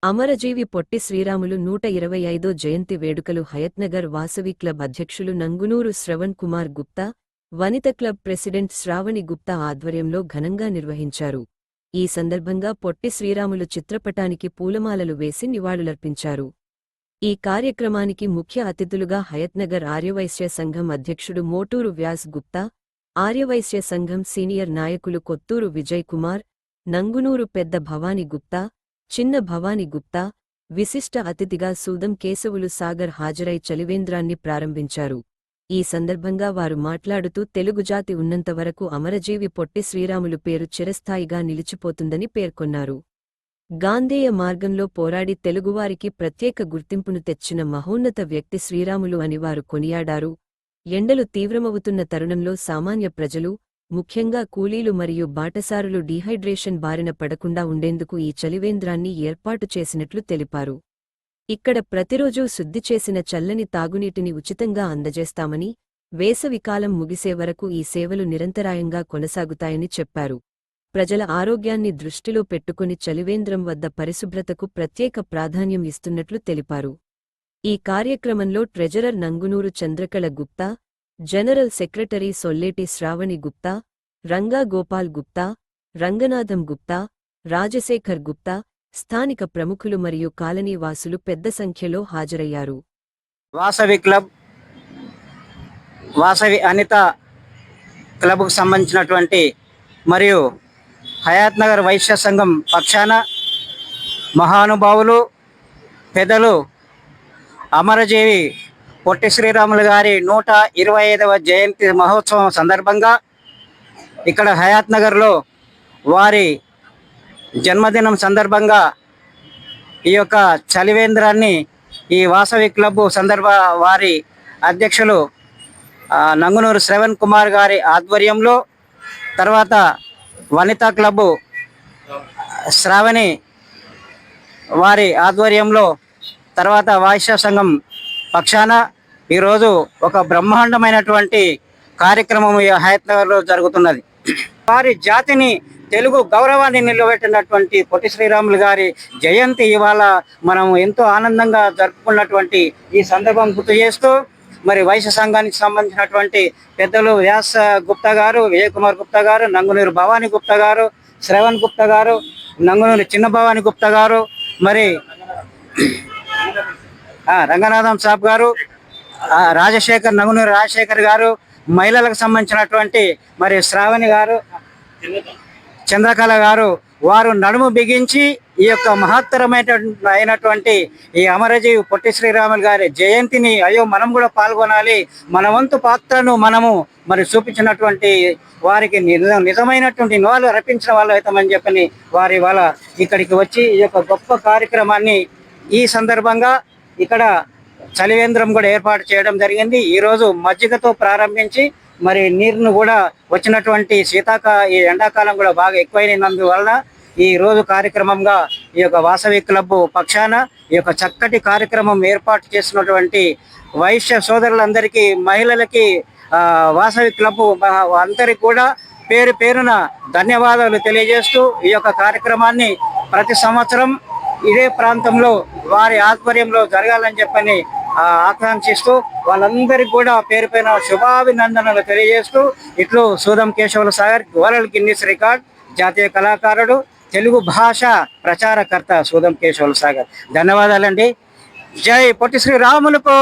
అమరజీవి పొట్టి శ్రీరాములు 125వ జయంతి వేడుకలు హయత్నగర్ వాసవి క్లబ్ అధ్యక్షులు నంగునూరు శ్రవణ్ కుమార్ గుప్తా, వనిత club president Shravani Gupta ఆధ్వర్యంలో ఘనంగా నిర్వహించారు. ఈ సందర్భంగా పొట్టి శ్రీరాములు చిత్రపటానికి పూలమాలలు వేసి నివాళులర్పించారు. ఈ కార్యక్రమానికి ముఖ్య అతిథులుగా హయత్నగర్ ఆర్యవైశ్య సంఘం అధ్యక్షుడు మోటూరు వ్యాస్ గుప్తా, ఆర్యవైశ్య సంఘం సీనియర్ నాయకులు కొత్తూరు విజయ్ కుమార్, నంగునూరు పెద్ద భవాని గుప్తా, చిన్న భవాని గుప్తా, విశిష్ట అతిథిగా సూదం కేశవులు సాగర్ హాజరై చలివేంద్రాన్ని ప్రారంభించారు. ఈ సందర్భంగా వారు మాట్లాడుతూ తెలుగుజాతి ఉన్నంతవరకు అమరజీవి పొట్టి శ్రీరాములు పేరు చిరస్థాయిగా నిలిచిపోతుందని పేర్కొన్నారు. గాంధేయ మార్గంలో పోరాడి తెలుగువారికి ప్రత్యేక గుర్తింపును తెచ్చిన మహోన్నత వ్యక్తి శ్రీరాములు అని వారు కొనియాడారు. ఎండలు తీవ్రమవుతున్న తరుణంలో సామాన్య ప్రజలు, ముఖ్యంగా కూలీలు మరియు బాటసారులు డీహైడ్రేషన్ బారిన పడకుండా ఉండేందుకు ఈ చలివేంద్రాన్ని ఏర్పాటు చేసినట్లు తెలిపారు. ఇక్కడ ప్రతిరోజూ శుద్ధి చేసిన చల్లని తాగునీటిని ఉచితంగా అందజేస్తామని, వేసవికాలం ముగిసే వరకు ఈ సేవలు నిరంతరాయంగా కొనసాగుతాయని చెప్పారు. ప్రజల ఆరోగ్యాన్ని దృష్టిలో పెట్టుకుని చలివేంద్రం వద్ద పరిశుభ్రతకు ప్రత్యేక ప్రాధాన్యం ఇస్తున్నట్లు తెలిపారు. ఈ కార్యక్రమంలో treasurer Nangunuru Chandrakala Gupta, general secretary Solleti Sravani Gupta, Ranga Gopal Gupta, Ranganatham Gupta, Rajasekhar Gupta, స్థానిక ప్రముఖులు మరియు కాలనీ వాసులు పెద్ద సంఖ్యలో హాజరయ్యారు. వాసవి క్లబ్, వాసవి అనిత క్లబ్కు సంబంధించినటువంటి మరియు హయాత్నగర్ వైశ్య సంఘం పక్షాన మహానుభావులు పెద్దలు అమరజీవి పొట్టి శ్రీరాములు గారి 125వ జయంతి మహోత్సవం సందర్భంగా ఇక్కడ హయాత్నగర్లో వారి జన్మదినం సందర్భంగా ఈ యొక్క చలివేంద్రాన్ని ఈ వాసవి క్లబ్ వారి అధ్యక్షులు నంగునూరు శ్రవణ్ కుమార్ గారి ఆధ్వర్యంలో, తర్వాత వనితా క్లబ్ శ్రావణి వారి ఆధ్వర్యంలో, తర్వాత వైశ్య సంఘం పక్షాన ఈరోజు ఒక బ్రహ్మాండమైనటువంటి కార్యక్రమం ఈ హయత్నగర్లో జరుగుతున్నది. వారి జాతిని, తెలుగు గౌరవాన్ని నిలబెట్టినటువంటి పొట్టి శ్రీరాములు గారి జయంతి ఇవాళ మనం ఎంతో ఆనందంగా జరుపుకున్నటువంటి ఈ సందర్భం గుర్తు చేస్తూ, మరి వైశ్య సంఘానికి సంబంధించినటువంటి పెద్దలు వ్యాస్ గుప్తా గారు, విజయ్ కుమార్ గుప్తా గారు, నంగునూరు భవాని గుప్తా గారు, శ్రవణ్ గుప్తా గారు, నంగునూరు చిన్న భవాని గుప్తా గారు, మరి రంగనాథం సాబ్ గారు, నంగునూరు రాజశేఖర్ గారు, మహిళలకు సంబంధించినటువంటి మరి శ్రావణి గారు, చంద్రకళ గారు, వారు నడుము బిగించి ఈ యొక్క మహత్తరమైనటువంటి ఈ అమరజీవి పొట్టి శ్రీరాములు గారి జయంతిని అయ్యో మనం కూడా పాల్గొనాలి, మన వంతు పాత్రను మనము మరి చూపించినటువంటి వారికి నిజమైనటువంటి నివాళులు అర్పించిన వాళ్ళు అవుతామని చెప్పని వారి వాళ్ళ ఇక్కడికి వచ్చి ఈ యొక్క గొప్ప కార్యక్రమాన్ని ఈ సందర్భంగా ఇక్కడ చలివేంద్రం కూడా ఏర్పాటు చేయడం జరిగింది. ఈరోజు మజ్జిగతో ప్రారంభించి మరి నీరును కూడా వచ్చినటువంటి ఈ ఎండాకాలం కూడా బాగా ఎక్కువైనందువలన ఈ రోజు కార్యక్రమంగా ఈ యొక్క వాసవి క్లబ్ పక్షాన ఈ యొక్క చక్కటి కార్యక్రమం ఏర్పాటు చేసినటువంటి వైశ్య సోదరులందరికీ, మహిళలకి, వాసవి క్లబ్ అందరికి కూడా పేరు పేరున ధన్యవాదాలు తెలియజేస్తూ ఈ యొక్క కార్యక్రమాన్ని ప్రతి సంవత్సరం ఇదే ప్రాంతంలో వారి ఆధ్వర్యంలో జరగాలని చెప్పని ఆకాంక్షిస్తూ వాళ్ళందరికీ కూడా పేరు పైన శుభాభినందనలు తెలియజేస్తూ ఇట్లు సూదం కేశవుల సాగర్ వరల్డ్ గిన్నిస్ రికార్డ్ జాతీయ కళాకారుడు, తెలుగు భాష ప్రచారకర్త సూదం కేశవుల సాగర్. ధన్యవాదాలండి. జై పొట్టి శ్రీరాములకు.